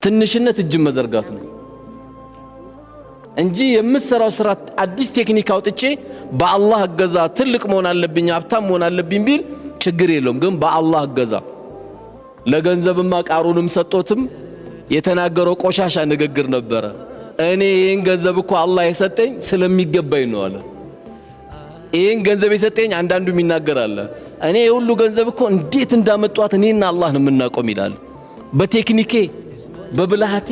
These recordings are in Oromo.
ትንሽነት እጅ መዘርጋት ነው እንጂ የምትሰራው ስራ አዲስ ቴክኒክ አውጥቼ በአላህ እገዛ ትልቅ መሆን አለብኝ ሀብታም መሆን አለብኝ ቢል ችግር የለውም። ግን በአላህ እገዛ ለገንዘብማ ቃሩንም ሰጦትም የተናገረው ቆሻሻ ንግግር ነበረ። እኔ ይህን ገንዘብ እኮ አላህ የሰጠኝ ስለሚገባኝ ነው አለ። ይህን ገንዘብ የሰጠኝ አንዳንዱ ይናገራል። እኔ የሁሉ ገንዘብ እኮ እንዴት እንዳመጣት እኔና አላህ ነው የምናቆም ይላል። በቴክኒኬ በብልሃቴ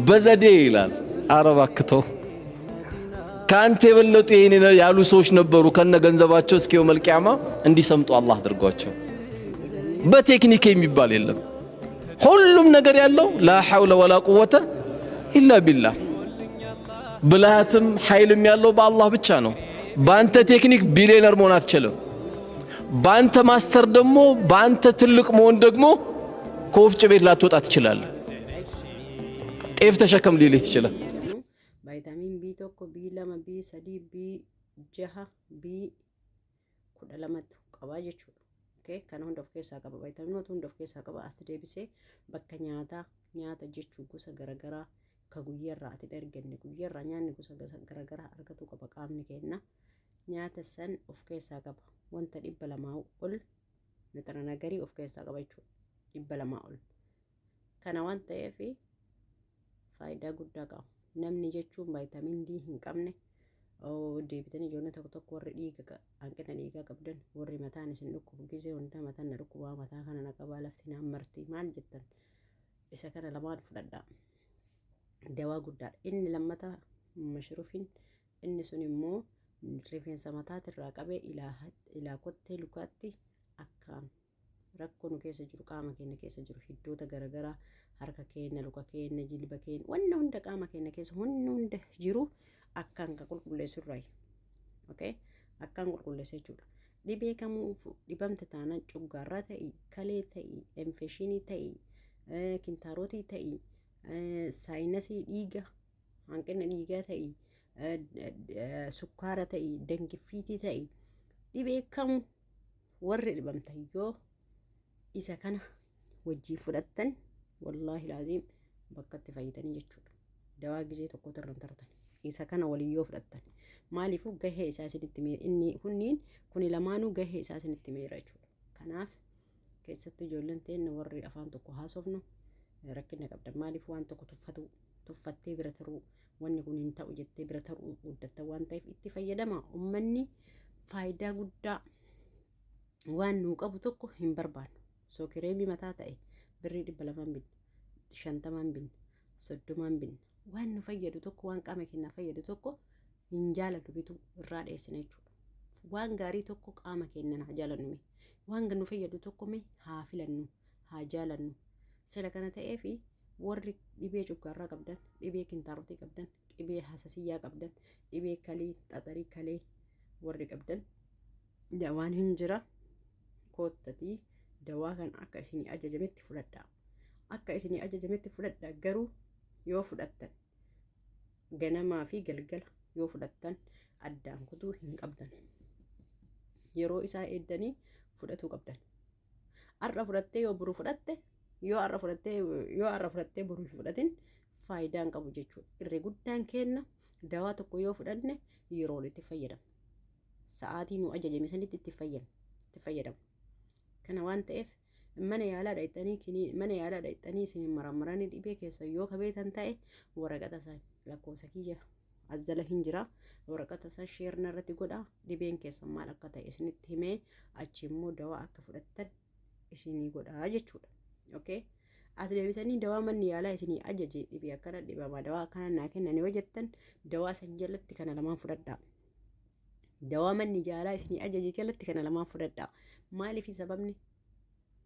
በዘዴ ይላል። አረባክተው ካንተ የበለጡ ይሄን ያሉ ሰዎች ነበሩ። ከነ ገንዘባቸው እስከ የውመል ቂያማ እንዲሰምጡ አላህ አድርጓቸው። በቴክኒክ የሚባል የለም። ሁሉም ነገር ያለው ላ ሐውለ ወላ ቁወተ ኢላ ቢላህ። ብልሃትም ኃይልም ያለው በአላህ ብቻ ነው። በአንተ ቴክኒክ ቢሊየነር መሆን አትችልም። በአንተ ማስተር ደግሞ በአንተ ትልቅ መሆን ደግሞ ከወፍጮ ቤት ላትወጣ ትችላለህ። ጤፍ ተሸከም ሊልህ ይችላል። ቫይታሚን ቢ tokko ቢ lama ቢ sadii ቢ jaha ቢ 12 qaba jechuudha. Okay, kana hunda of keessaa qaba. Vaayitaaminoota hunda of keessaa qaba. As deebisee bakka nyaata jechuun gosa garaagaraa ka guyyaarraa ati arganne guyyaarraa nyaanni gosa garaagaraa argatu qaba qaamni keenya. Nyaata san of keessaa qaba. Wanta 200 ol nixira nagarii of keessaa qaba jechuudha. 200 ol. Kana waan ta'eef faayidaa guddaa qaba. Namni jechuun vaayitaamiin D hin qabne deebitanii ijoollee tokko warri dhiiga hanqina dhiigaa qabdan warri mataan isin dhukkubu gisee hundaa mataan na dhukkubaa mataa kana na qabaa lafti naan martii maal jettan isa kana lamaan fudhadhaa. Dawaa guddaadha. Inni lammata mashruufiin inni sun immoo rifeensa mataatirraa qabee ilaa kottee lukaatti akkaan rakkoo nu keessa jiru qaama keenya keessa jiru hiddoota garaagaraa harka keenya luka keenya jilba keenya wanna hunda qaama keenya keessa hunda jiru akkaan ka qulqulleessurraayi. Okay, akkaan qulqulleessee jechuudha. Dhibee kamuu dhibamte taanaan cuggaarraa ta'ii kalee ta'ii infekshinii ta'ii kintaarotii ta'ii saayinasii dhiiga hanqina dhiigaa ta'ii sukkaara ta'ii dangiffiitii ta'ii dhibee kamuu warri dhibamtan yoo isa kana wajjii fudhattan wallaahi laaziim bakka itti fayyadanii jechuudha. Dawaa gisee tokkotu irra hin tartan. Isa kana waliyyoo fudhattan. Maaliifuu gahee isaa isinitti meera. Inni kunniin kuni lamaanuu gahee isaa isinitti meera jechuudha. Kanaaf keessatti ijoolleen teenya warri afaan tokko haasofnu rakkina qabdan. Maaliifuu waan tokko tuffattee bira taruu wanni kun hin ta'u jettee bira taruu guddatta waan ta'eef itti fayyadama. Uummanni faayidaa guddaa waan nuu qabu tokko hin barbaannu. Sookireemii mataa ta'e birrii 200 bin 50 bin 30 bin waan nu fayyadu tokko waan qaama keenya fayyadu tokko hin jaalatu bitu irraa dheessina jechuudha. Waan gaarii tokko qaama keenya haa jaalannu. Waan nu fayyadu tokko haa filannu haa jaalannu. Sila kana ta'eef warri dhibee cuggaarraa qabdan, dhibee kintaarotii qabdan, dhibee hasasiyyaa qabdan, dhibee kalee xaxarii kalee warri qabdan dawaan hin jira koottatii dawaa kan akka isinii ajajametti fudhadhaa. Akka isinii ajajametti fudhadhaa. Garuu yoo fudhattan ganamaa fi galgala yoo fudhattan addaan kutuu hin qabdan. Yeroo isaa eeddanii fudhatuu qabdan. Har'a fudhattee yoo boru fudhatte yoo har'a fudhattee boru fudhatin faayidaan qabu jechuudha. Irree guddaan kenna dawaa tokko yoo fudhanne yeroo itti fayyadamu. Sa'aatii nu ajajame sanitti itti fayyadamu. Kana waan ta'eef mana yaalaa dhaqxanii isin marammaranii dhibee keessa yoo kabeetan ta'e waraqata isaa lakkoofsa kiyya azzala hin jira. Waraqata isaa sheerna irratti godhaa. Dhibeen keessa maal akka ta'e isinitti himee achi immoo dawaa akka fudhattan isinii godhaa jechuudha. Okay, as deebitanii dawaa manni yaalaa isinii ajaje dhibee akkana dhibama dawaa akkana naa kennan yoo jettan dawaa san jalatti kana lamaan fudhadhaa. Dawaa manni yaalaa isinii ajaje jalatti kana lamaan fudhadhaa. Maaliif sababni?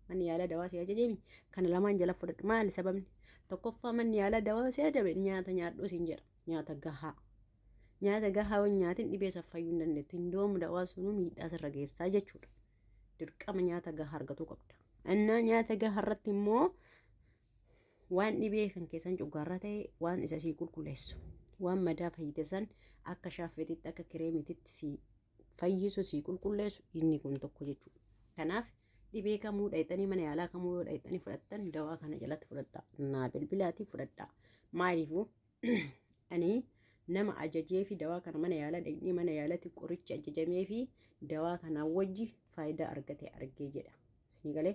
Manni yaalaa dawaa si ajajeemi kana lamaan jala fudhadhu. Maali sababni? Tokkoffaa manni yaalaa dawaa si ajaje nyaata nyaadhu siin jedha. Nyaata gahaa waan nyaatin dhibee fayyuu hin dandeettu. Hindoomu dawaa sunuu miidhaa sirra geessaa jechuudha. Dirqama nyaata gahaa argatuu qabda. Innaa nyaata gahaa irratti immoo waan dhibee kan keessan cuggaarraa ta'e waan isa sii qulqulleessu waan madaa fayyite san akka shaaffeetitti akka kireemititti sii fayyisu sii qulqulleessu inni kun tokko jechuudha. Kanaaf dhibee kamuu dhayxanii mana yaalaa kamuu yoo dhayxanii fudhattan dawaa kana jalatti fudhadhaa. Naa bilbilaatii fudhadhaa. Maaliifuu ani nama ajajee fi dawaa kana mana yaalaa dhaqnee mana yaalatti qorichi ajajamee fi dawaa kana wajji faayidaa argate argee jedha. Isin galee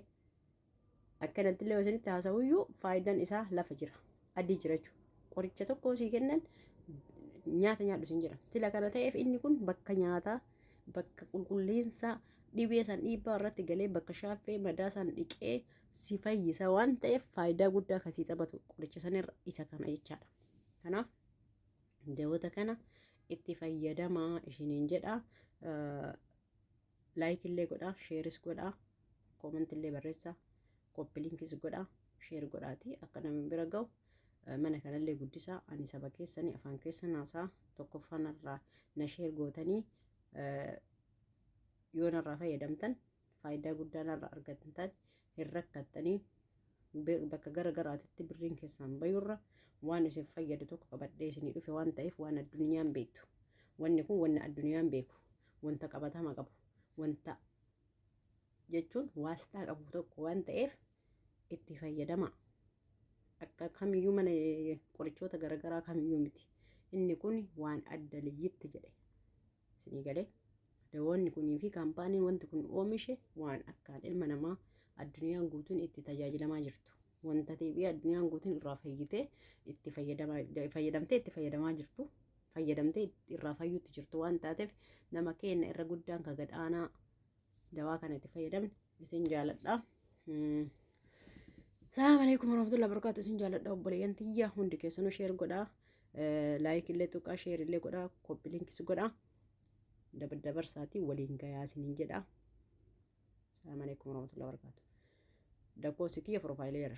akkanatti illee isinitti haasawuyyuu faayidaan isaa lafa jira. Adii jira jechuudha. Qoricha tokko sii kennan nyaata nyaadhu sin jira. Sila kana ta'eef inni kun bakka nyaataa, bakka qulqulleessaa, dhibee san dhiibbaa irratti galee bakka shaaffee madaa san dhiqee si fayyisa waan ta'eef faayidaa guddaa kasii taphatu qoricha sanirra isa kana jechaadha. Kanaaf dawoota kana itti fayyadamaa ishiniin jedha. Laayik illee godhaa, sheeris godhaa, kooment illee barreessaa, koppii linkis godhaa, sheer godhaati akka namni bira ga'u. Mana kanallee guddisaa ani saba keessanii afaan keessan haasaa tokkoffaanarraa na sheer gootanii yoo narraa fayyadamtan faayidaa guddaa narraa argattan hin rakkattanii bakka gara garaatitti birriin keessaan bayurra waan isin fayyadu tokko qabadhee isinii dhufe waan ta'eef waan addunyaan beektu. Wanni kun wanni addunyaan beeku, wanta qabatama qabu, wanta jechuun waastaa qabu tokko waan ta'eef itti fayyadamaa. Akka kamiyyuu mana qorichoota garagaraa kamiyyuu miti. Inni kun waan adda liyyitti jedhe. Isinii galee dawoonni kunii fi kaampaaniin wanti kun oomishe waan akkaan ilma namaa addunyaan guutuun itti tajaajilamaa jirtu. Wanta ta'eef addunyaan guutuun irraa fayyitee itti fayyadamtee itti fayyadamaa jirtu. Fayyadamtee irraa fayyuutti jirtu waan taateef nama keenya irra guddaan ka gadhaanaa dawaa kana itti fayyadamne isin jaaladha. Assalamu alaikum warahmatullahi wabarakatuh. Isin jaaladha obboleeyyan tiyya hundi keessanuu sheer godhaa, laayik illee tuqaa, sheer illee godhaa, koppii linkis godhaa. Dabarsaatii waliin gayaa isiniin jedha. Assalamu alaikum warahmatullahi wabarakatuh. Dakkoofsi kiyya proofaayilee irra.